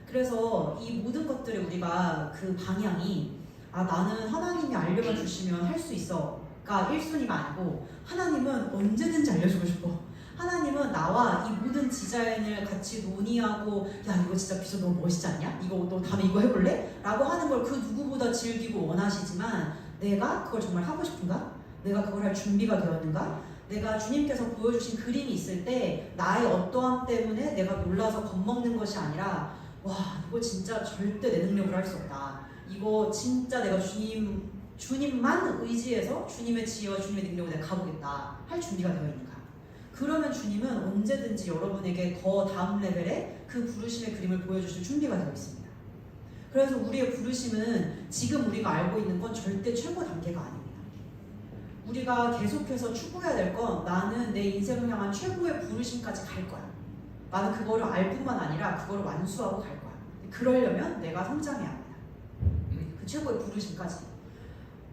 그래서 이 모든 것들을 우리가 그 방향이 나는 하나님이 알려만 주시면 할 수 있어가 1순위가 아니고 하나님은 언제든지 알려주고 싶어. 하나님은 나와 이 모든 디자인을 같이 논의하고 야 이거 진짜 비전 너무 멋있지 않냐? 이거 너 다음에 이거 해볼래? 라고 하는 걸 그 누구보다 즐기고 원하시지만 내가 그걸 정말 하고 싶은가? 내가 그걸 할 준비가 되었는가? 내가 주님께서 보여주신 그림이 있을 때 나의 어떠함 때문에 내가 놀라서 겁먹는 것이 아니라 와 이거 진짜 절대 내 능력으로 할 수 없다. 이거 진짜 내가 주님만 의지해서 주님의 지혜와 주님의 능력으로 내가 가보겠다 할 준비가 되어 있는가? 그러면 주님은 언제든지 여러분에게 더 다음 레벨의 그 부르심의 그림을 보여주실 준비가 되어 있습니다. 그래서 우리의 부르심은 지금 우리가 알고 있는 건 절대 최고 단계가 아닙니다. 우리가 계속해서 추구해야 될 건 나는 내 인생을 향한 최고의 부르심까지 갈 거야. 나는 그거를 알 뿐만 아니라 그거를 완수하고 갈 거야. 그러려면 내가 성장해야 합니다. 그 최고의 부르심까지.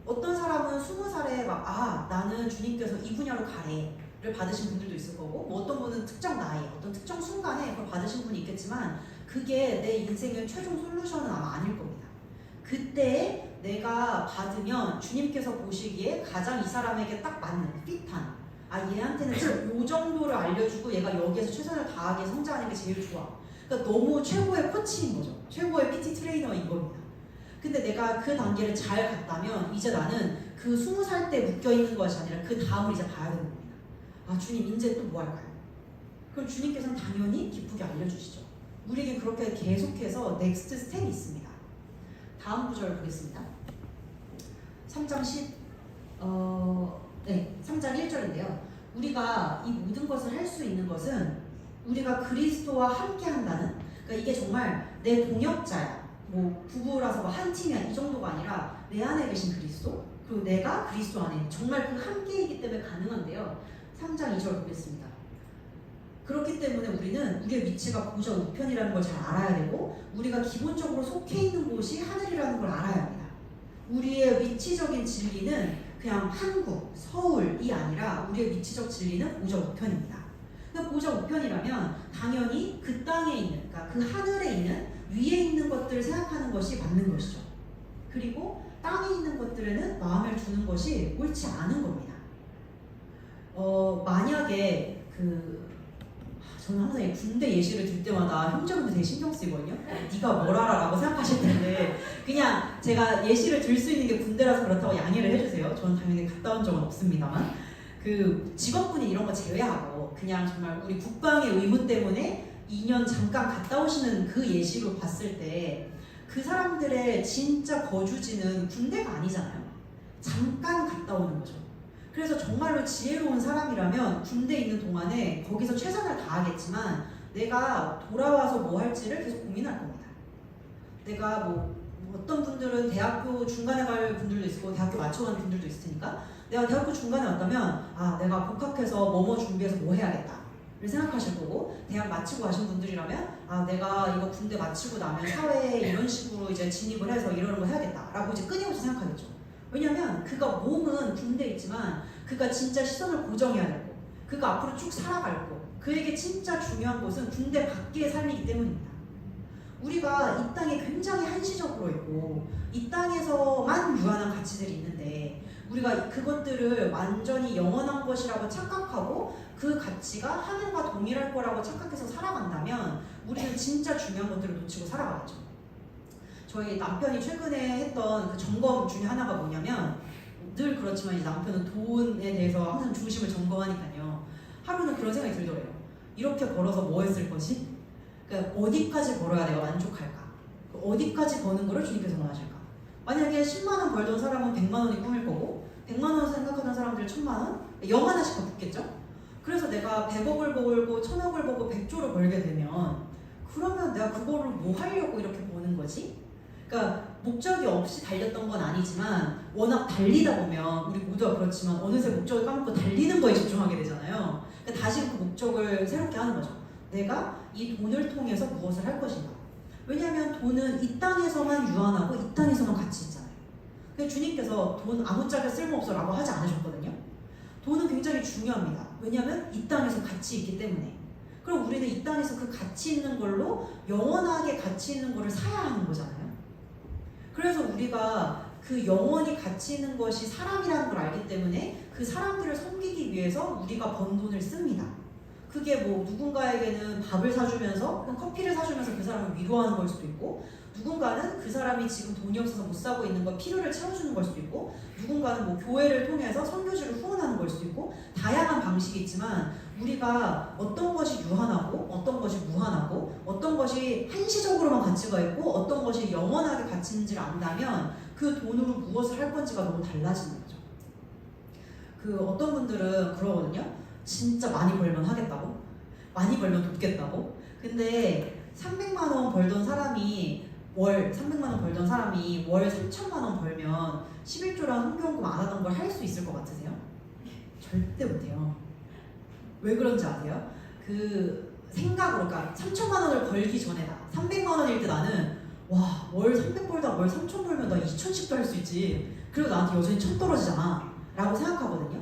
어떤 사람은 20살에 나는 주님께서 이 분야로 가래를 받으신 분들도 있을 거고 뭐 어떤 분은 특정 나이, 어떤 특정 순간에 그걸 받으신 분이 있겠지만 그게 내 인생의 최종 솔루션은 아마 아닐 겁니다. 그때 내가 받으면 주님께서 보시기에 가장 이 사람에게 딱 맞는 핏한 얘한테는 지금 이 정도를 알려주고 얘가 여기에서 최선을 다하게 성장하는 게 제일 좋아. 그러니까 너무 최고의 코치인 거죠. 최고의 PT 트레이너인 겁니다. 근데 내가 그 단계를 잘 갔다면 이제 나는 그 20살 때 묶여있는 것이 아니라 그 다음을 이제 봐야 되는 겁니다. 주님 이제 또 뭐 할까요? 그럼 주님께서는 당연히 기쁘게 알려주시죠. 우리에게 그렇게 계속해서 넥스트 스텝이 있습니다. 다음 구절 보겠습니다. 3장 3장 1절인데요. 우리가 이 모든 것을 할 수 있는 것은 우리가 그리스도와 함께 한다는, 그러니까 이게 정말 내 동역자야. 뭐 부부라서 한 팀이야 이 정도가 아니라 내 안에 계신 그리스도 그리고 내가 그리스도 안에 정말 그 함께이기 때문에 가능한데요. 3장 2절 보겠습니다. 그렇기 때문에 우리는 우리의 위치가 보좌 우편이라는 걸 잘 알아야 되고 우리가 기본적으로 속해 있는 곳이 하늘이라는 걸 알아야 합니다. 우리의 위치적인 진리는 그냥 한국, 서울이 아니라 우리의 위치적 진리는 보좌 우편입니다. 그러니까 보좌 우편이라면 당연히 그 땅에 있는, 그러니까 그 하늘에 있는 위에 있는 것들을 생각하는 것이 맞는 것이죠. 그리고 땅에 있는 것들에는 마음을 두는 것이 옳지 않은 겁니다. 만약에 저는 항상 이 군대 예시를 들 때마다 형제분들 되게 신경 쓰이거든요. 네가 뭘 알아라고 생각하실 텐데 그냥 제가 예시를 들 수 있는 게 군대라서 그렇다고 양해를 해주세요. 저는 당연히 갔다 온 적은 없습니다만 그 직업군인 이런 거 제외하고 그냥 정말 우리 국방의 의무 때문에 2년 잠깐 갔다 오시는 그 예시로 봤을 때 그 사람들의 진짜 거주지는 군대가 아니잖아요. 잠깐 갔다 오는 거죠. 그래서 정말로 지혜로운 사람이라면 군대에 있는 동안에 거기서 최선을 다하겠지만 내가 돌아와서 뭐 할지를 계속 고민할 겁니다. 내가 뭐 어떤 분들은 대학교 중간에 갈 분들도 있고 대학교 맞춰가는 분들도 있을 테니까 내가 대학교 중간에 왔다면 내가 복학해서 뭐뭐 준비해서 뭐 해야겠다 를 생각하실 거고, 대학 마치고 가신 분들이라면 내가 이거 군대 마치고 나면 사회에 이런 식으로 이제 진입을 해서 이러는 거 해야겠다 라고 이제 끊임없이 생각하겠죠. 왜냐면 그가 몸은 군대에 있지만 그가 진짜 시선을 고정해야 되고 그가 앞으로 쭉 살아갈 거, 그에게 진짜 중요한 것은 군대 밖의 삶이기 때문입니다. 우리가 이 땅에 굉장히 한시적으로 있고 이 땅에서만 유한한 가치들이 있는데 우리가 그것들을 완전히 영원한 것이라고 착각하고 그 가치가 하늘과 동일할 거라고 착각해서 살아간다면 우리는 진짜 중요한 것들을 놓치고 살아가죠. 저희 남편이 최근에 했던 그 점검 중에 하나가 뭐냐면, 늘 그렇지만 이 남편은 돈에 대해서 항상 중심을 점검하니까요. 하루는 그런 생각이 들더래요. 이렇게 벌어서 뭐 했을 거지? 그러니까 어디까지 벌어야 내가 만족할까? 어디까지 버는 거를 주님께서 원하실까? 만약에 10만 원 벌던 사람은 100만 원이 꿈일 거고 100만 원 생각하는 사람들 1000만 원? 0 하나씩 더 붙겠죠? 그래서 내가 100억을 벌고 1000억을 벌고 100조를 벌게 되면 그러면 내가 그거를 뭐 하려고 이렇게 버는 거지? 그러니까 목적이 없이 달렸던 건 아니지만 워낙 달리다 보면 우리 모두가 그렇지만 어느새 목적을 까먹고 달리는 거에 집중하게 되잖아요. 그러니까 다시 그 목적을 새롭게 하는 거죠. 내가 이 돈을 통해서 무엇을 할 것인가. 왜냐하면 돈은 이 땅에서만 유한하고 이 땅에서만 가치 있잖아요. 그래서 주님께서 돈 아무짝에 쓸모없어 라고 하지 않으셨거든요. 돈은 굉장히 중요합니다. 왜냐하면 이 땅에서 가치 있기 때문에. 그럼 우리는 이 땅에서 그 가치 있는 걸로 영원하게 가치 있는 거를 사야 하는 거잖아요. 그래서 우리가 그 영원히 가치 있는 것이 사람이라는 걸 알기 때문에 그 사람들을 섬기기 위해서 우리가 번 돈을 씁니다. 그게 뭐 누군가에게는 밥을 사주면서 커피를 사주면서 그 사람을 위로하는 걸 수도 있고, 누군가는 그 사람이 지금 돈이 없어서 못 사고 있는 거 필요를 채워주는 걸 수도 있고, 누군가는 뭐 교회를 통해서 선교지를 후원하는 걸 수도 있고, 다양한 방식이 있지만 우리가 어떤 것이 유한하고 어떤 것이 무한하고 어떤 것이 한시적으로만 가치가 있고 어떤 것이 영원하게 가치 있는지를 안다면 그 돈으로 무엇을 할 건지가 너무 달라지는 거죠. 그 어떤 분들은 그러거든요. 진짜 많이 벌면 하겠다고? 많이 벌면 돕겠다고? 근데 300만 원 벌던 사람이 월 300만 원 벌던 사람이 월 3천만 원 벌면 11조랑 흥교원금 안 하던 걸 할 수 있을 것 같으세요? 절대 못해요. 왜 그런지 아세요? 그 생각으로, 그러니까 3천만 원을 벌기 전에다 300만 원일 때 나는 와, 월 300 벌다 월 3천 벌면 나 2천씩도 할 수 있지. 그리고 나한테 여전히 1000 떨어지잖아 라고 생각하거든요.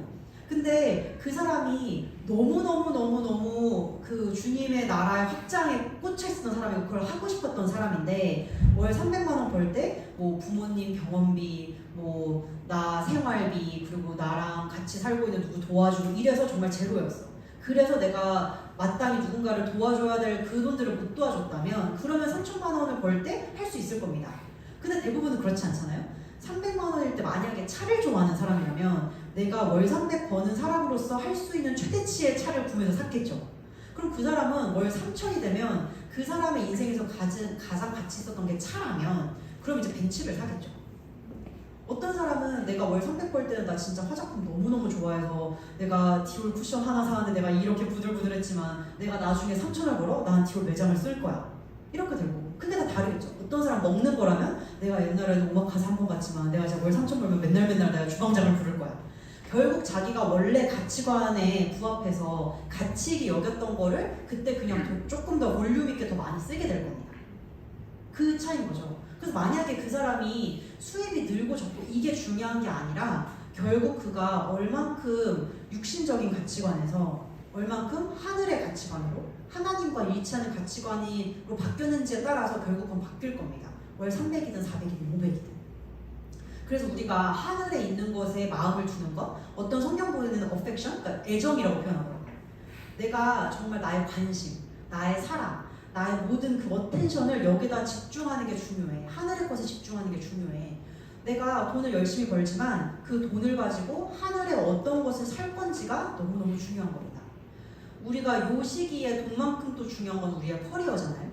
근데 그 사람이 너무너무 그 주님의 나라의 확장에 꽂혀있었던 사람이고 그걸 하고 싶었던 사람인데 월 300만 원 벌 때 뭐 부모님 병원비, 뭐 나 생활비, 그리고 나랑 같이 살고 있는 누구 도와주고 이래서 정말 제로였어. 그래서 내가 마땅히 누군가를 도와줘야 될 그 돈들을 못 도와줬다면 그러면 3천만 원을 벌 때 할 수 있을 겁니다. 근데 대부분은 그렇지 않잖아요. 300만 원일 때 만약에 차를 좋아하는 사람이라면 내가 월 300 버는 사람으로서 할 수 있는 최대치의 차를 구매해서 샀겠죠. 그럼 그 사람은 월 3천이 되면 그 사람의 인생에서 가장 가치 있었던 게 차라면 그럼 이제 벤츠를 사겠죠. 어떤 사람은 내가 월 300 벌 때는 나 진짜 화장품 너무너무 좋아해서 내가 디올 쿠션 하나 사는데 내가 이렇게 부들부들했지만 내가 나중에 3천을 벌어? 난 디올 매장을 쓸 거야. 이렇게 되고. 근데 다 다르겠죠. 어떤 사람 먹는 거라면 내가 옛날에는 오마카세 한 번 갔지만 내가 이제 월 3천 벌면 맨날 내가 주방장을 부를 거야. 결국 자기가 원래 가치관에 부합해서 가치 있게 여겼던 거를 그때 그냥 조금 더 볼륨 있게 더 많이 쓰게 될 겁니다. 그 차이인 거죠. 그래서 만약에 그 사람이 수입이 늘고 적고 이게 중요한 게 아니라 결국 그가 얼만큼 육신적인 가치관에서 얼만큼 하늘의 가치관으로 하나님과 일치하는 가치관으로 바뀌었는지에 따라서 결국은 바뀔 겁니다. 월 300이든 400이든 500이든. 그래서 우리가 하늘에 있는 것에 마음을 두는 것, 어떤 성경 보내는 affection, 그러니까 애정이라고 표현하더라고요. 내가 정말 나의 관심, 나의 사랑, 나의 모든 그 어텐션을 여기다 집중하는 게 중요해. 하늘의 것에 집중하는 게 중요해. 내가 돈을 열심히 벌지만 그 돈을 가지고 하늘에 어떤 것을 살 건지가 너무너무 중요한 겁니다. 우리가 요 시기에 돈만큼 또 중요한 건 우리의 커리어잖아요.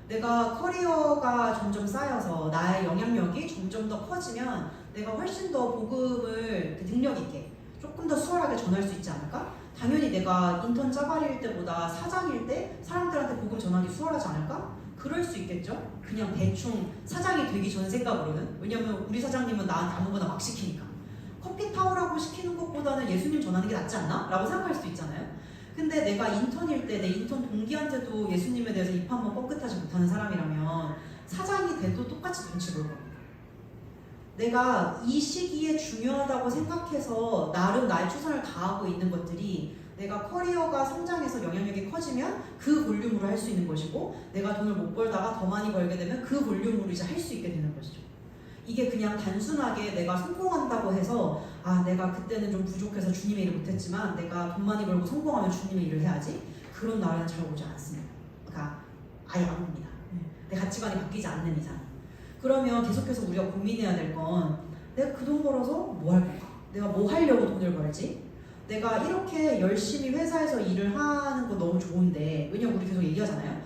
내가 커리어가 점점 쌓여서 나의 영향력이 점점 더 커지면 내가 훨씬 더 복음을 능력 있게 조금 더 수월하게 전할 수 있지 않을까? 당연히 내가 인턴 짜발일 때보다 사장일 때 사람들한테 복음 전하기 수월하지 않을까? 그럴 수 있겠죠? 그냥 대충 사장이 되기 전 생각으로는. 왜냐면 우리 사장님은 나한테 아무거나 막 시키니까. 커피 타오라고 시키는 것보다는 예수님 전하는 게 낫지 않나? 라고 생각할 수도 있잖아요. 근데 내가 인턴일 때 내 인턴 동기한테도 예수님에 대해서 입 한 번 뻥끗하지 못하는 사람이라면 사장이 돼도 똑같이 눈치 볼 겁니다. 내가 이 시기에 중요하다고 생각해서 나름 나의 최선을 다하고 있는 것들이 내가 커리어가 성장해서 영향력이 커지면 그 볼륨으로 할 수 있는 것이고, 내가 돈을 못 벌다가 더 많이 벌게 되면 그 볼륨으로 이제 할 수 있게 되는 것이죠. 이게 그냥 단순하게 내가 성공한다고 해서 내가 그때는 좀 부족해서 주님의 일을 못했지만 내가 돈 많이 벌고 성공하면 주님의 일을 해야지, 그런 나라는 잘 오지 않습니다. 그러니까 아예 안 옵니다. 내 가치관이 바뀌지 않는 이상. 그러면 계속해서 우리가 고민해야 될 건, 내가 그 돈 벌어서 뭐 할 건가? 내가 뭐 하려고 돈을 벌지? 내가 이렇게 열심히 회사에서 일을 하는 거 너무 좋은데, 왜냐면 우리 계속 얘기하잖아요.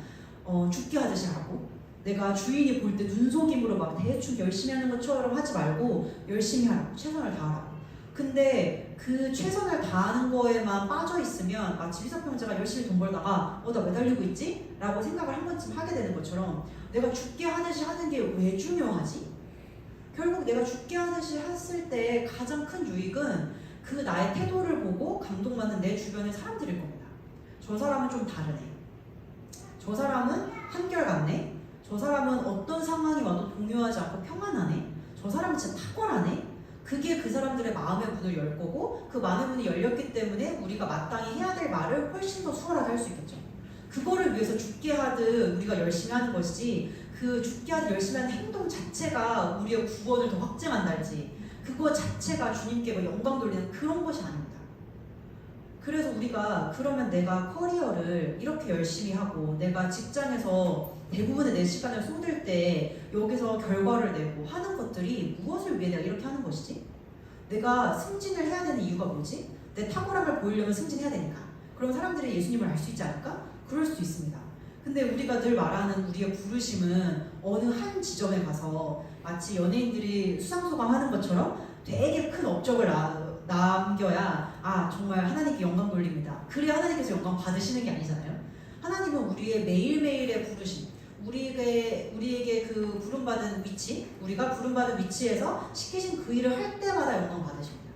죽게 하듯이 하고, 내가 주인이 볼 때 눈속임으로 막 대충 열심히 하는 것처럼 하지 말고 열심히 하라고, 최선을 다하라고. 근데 그 최선을 다하는 거에만 빠져 있으면 마치 리사평자가 열심히 돈 벌다가 나 매달리고 있지? 라고 생각을 한 번쯤 하게 되는 것처럼, 내가 죽게 하듯이 하는 게 왜 중요하지? 결국 내가 죽게 하듯이 했을 때 가장 큰 유익은 그 나의 태도를 보고 감동받는 내 주변의 사람들일 겁니다. 저 사람은 좀 다르네. 저 사람은 한결같네. 저 사람은 어떤 상황이 와도 동요하지 않고 평안하네. 저 사람은 진짜 탁월하네. 그게 그 사람들의 마음의 문을 열 거고, 그 마음의 문이 열렸기 때문에 우리가 마땅히 해야 될 말을 훨씬 더 수월하게 할 수 있겠죠. 그거를 위해서 죽게 하듯 우리가 열심히 하는 것이지, 그 죽게 하듯 열심히 하는 행동 자체가 우리의 구원을 더 확증한달지, 그거 자체가 주님께 영광 돌리는 그런 것이 아닙니다. 그래서 우리가 그러면 내가 커리어를 이렇게 열심히 하고 내가 직장에서 대부분의 내 시간을 쏟을 때 여기서 결과를 내고 하는 것들이 무엇을 위해 내가 이렇게 하는 것이지? 내가 승진을 해야 되는 이유가 뭐지? 내 탁월함을 보이려면 승진해야 되니까. 그럼 사람들이 예수님을 알 수 있지 않을까? 그럴 수도 있습니다. 근데 우리가 늘 말하는 우리의 부르심은 어느 한 지점에 가서 마치 연예인들이 수상소감하는 것처럼 되게 큰 업적을 남겨야 정말 하나님께 영광 돌립니다. 그래야 하나님께서 영광 받으시는 게 아니잖아요. 하나님은 우리의 매일매일의 부르심, 우리에게 그 부름받은 위치, 우리가 부름받은 위치에서 시키신 그 일을 할 때마다 영광 받으십니다.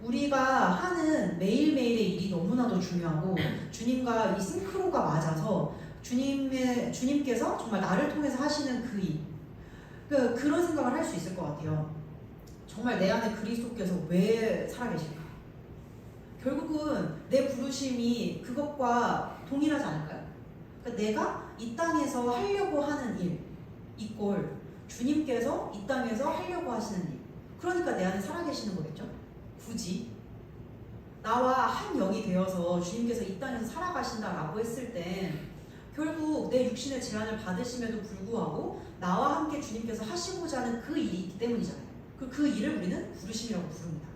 우리가 하는 매일매일의 일이 너무나도 중요하고, 주님과 이 싱크로가 맞아서 주님께서 정말 나를 통해서 하시는 그 일, 그런 생각을 할 수 있을 것 같아요. 정말 내 안에 그리스도께서 왜 살아계실까? 결국은 내 부르심이 그것과 동일하지 않을까요? 그러니까 내가 이 땅에서 하려고 하는 일 이꼴 주님께서 이 땅에서 하려고 하시는 일, 그러니까 내 안에 살아계시는 거겠죠? 굳이 나와 한 영이 되어서 주님께서 이 땅에서 살아가신다라고 했을 땐 결국 내 육신의 제한을 받으심에도 불구하고 나와 함께 주님께서 하시고자 하는 그 일이 있기 때문이잖아요. 그 일을 우리는 부르심이라고 부릅니다.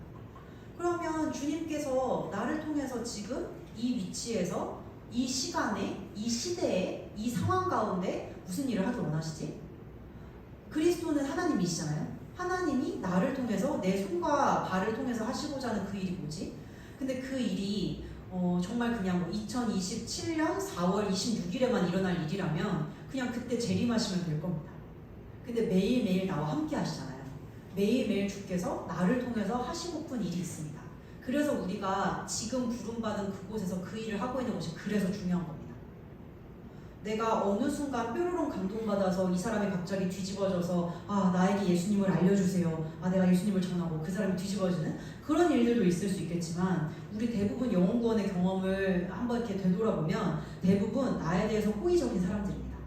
그러면 주님께서 나를 통해서 지금 이 위치에서 이 시간에, 이 시대에, 이 상황 가운데 무슨 일을 하길 원하시지? 그리스도는 하나님이시잖아요. 하나님이 나를 통해서 내 손과 발을 통해서 하시고자 하는 그 일이 뭐지? 근데 그 일이 정말 그냥 2027년 4월 26일에만 일어날 일이라면 그냥 그때 재림하시면 될 겁니다. 근데 매일매일 나와 함께 하시잖아요. 매일매일 주께서 나를 통해서 하시고픈 일이 있습니다. 그래서 우리가 지금 부름받은 그곳에서 그 일을 하고 있는 것이 그래서 중요한 겁니다. 내가 어느 순간 뾰로롱 감동받아서 이 사람이 갑자기 뒤집어져서 나에게 예수님을 알려주세요. 내가 예수님을 전하고 그 사람이 뒤집어지는 그런 일들도 있을 수 있겠지만, 우리 대부분 영혼구원의 경험을 한번 이렇게 되돌아보면 대부분 나에 대해서 호의적인 사람들입니다.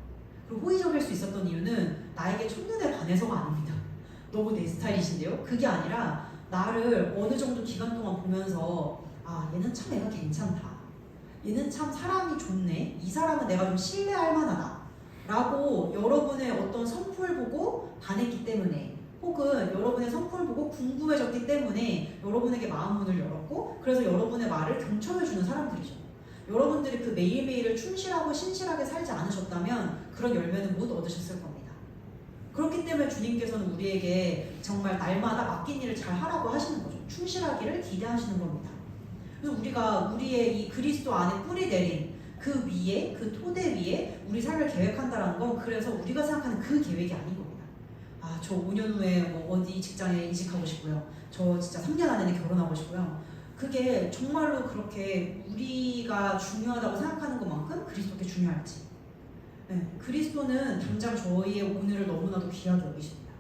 그리고 호의적일 수 있었던 이유는 나에게 첫눈에 반해서가 아닙니다. 너무 내 스타일이신데요? 그게 아니라 나를 어느 정도 기간 동안 보면서 얘는 참 애가 괜찮다, 얘는 참 사람이 좋네, 이 사람은 내가 좀 신뢰할 만하다 라고 여러분의 어떤 성품을 보고 반했기 때문에, 혹은 여러분의 성품을 보고 궁금해졌기 때문에 여러분에게 마음문을 열었고, 그래서 여러분의 말을 경청해주는 사람들이죠. 여러분들이 그 매일매일을 충실하고 신실하게 살지 않으셨다면 그런 열매는 못 얻으셨을 겁니다. 그렇기 때문에 주님께서는 우리에게 정말 날마다 맡긴 일을 잘 하라고 하시는 거죠. 충실하기를 기대하시는 겁니다. 그래서 우리가 우리의 이 그리스도 안에 뿌리 내린 그 위에, 그 토대 위에 우리 삶을 계획한다는 건 그래서 우리가 생각하는 그 계획이 아닌 겁니다. 아, 저 5년 후에 뭐 어디 직장에 이직하고 싶고요. 저 진짜 3년 안에 결혼하고 싶고요. 그게 정말로 그렇게 우리가 중요하다고 생각하는 것만큼 그리스도께 중요할지. 네, 그리스도는 당장 저희의 오늘을 너무나도 귀하게 여기십니다.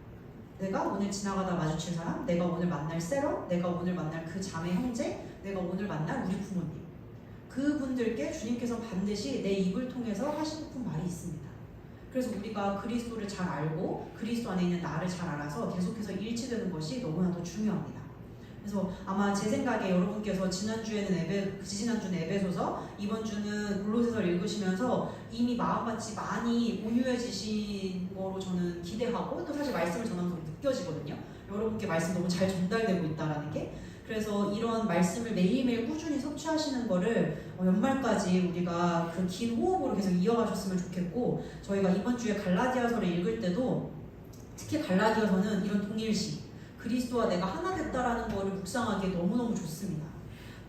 내가 오늘 지나가다 마주칠 사람, 내가 오늘 만날 세럼, 내가 오늘 만날 그 자매 형제, 내가 오늘 만날 우리 부모님, 그분들께 주님께서 반드시 내 입을 통해서 하시고 싶은 말이 있습니다. 그래서 우리가 그리스도를 잘 알고 그리스도 안에 있는 나를 잘 알아서 계속해서 일치되는 것이 너무나도 중요합니다. 그래서 아마 제 생각에 여러분께서 지난주는 에베소서, 이번 주는 골로새서를 읽으시면서 이미 마음같이 많이 온유해지신 거로 저는 기대하고, 또 사실 말씀을 전하면서 느껴지거든요. 여러분께 말씀 너무 잘 전달되고 있다라는 게. 그래서 이런 말씀을 매일매일 꾸준히 섭취하시는 거를 연말까지 우리가 그 긴 호흡으로 계속 이어가셨으면 좋겠고, 저희가 이번 주에 갈라디아서를 읽을 때도 특히 갈라디아서는 이런 동일시, 그리스도와 내가 하나 됐다라는 거를 묵상하기에 너무너무 좋습니다.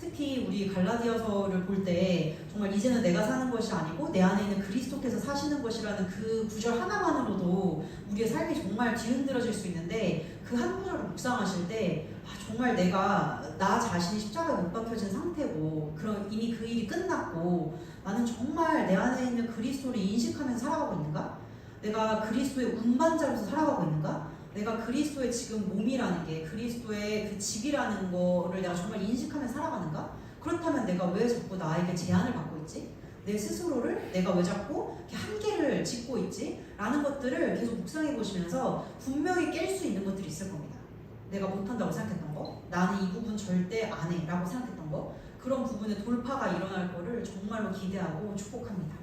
특히 우리 갈라디아서를 볼 때 정말 이제는 내가 사는 것이 아니고 내 안에 있는 그리스도께서 사시는 것이라는 그 구절 하나만으로도 우리의 삶이 정말 뒤흔들어질 수 있는데, 그 한 구절을 묵상하실 때 정말 내가 나 자신이 십자가에 못 박혀진 상태고 이미 그 일이 끝났고 나는 정말 내 안에 있는 그리스도를 인식하면서 살아가고 있는가? 내가 그리스도의 운반자로서 살아가고 있는가? 내가 그리스도의 지금 몸이라는 게, 그리스도의 그 집이라는 거를 내가 정말 인식하면서 살아가는가? 그렇다면 내가 왜 자꾸 나에게 제한을 받고 있지? 내 스스로를 내가 왜 자꾸 한계를 짓고 있지? 라는 것들을 계속 묵상해 보시면서 분명히 깰 수 있는 것들이 있을 겁니다. 내가 못한다고 생각했던 거, 나는 이 부분 절대 안 해 라고 생각했던 거, 그런 부분에 돌파가 일어날 거를 정말로 기대하고 축복합니다.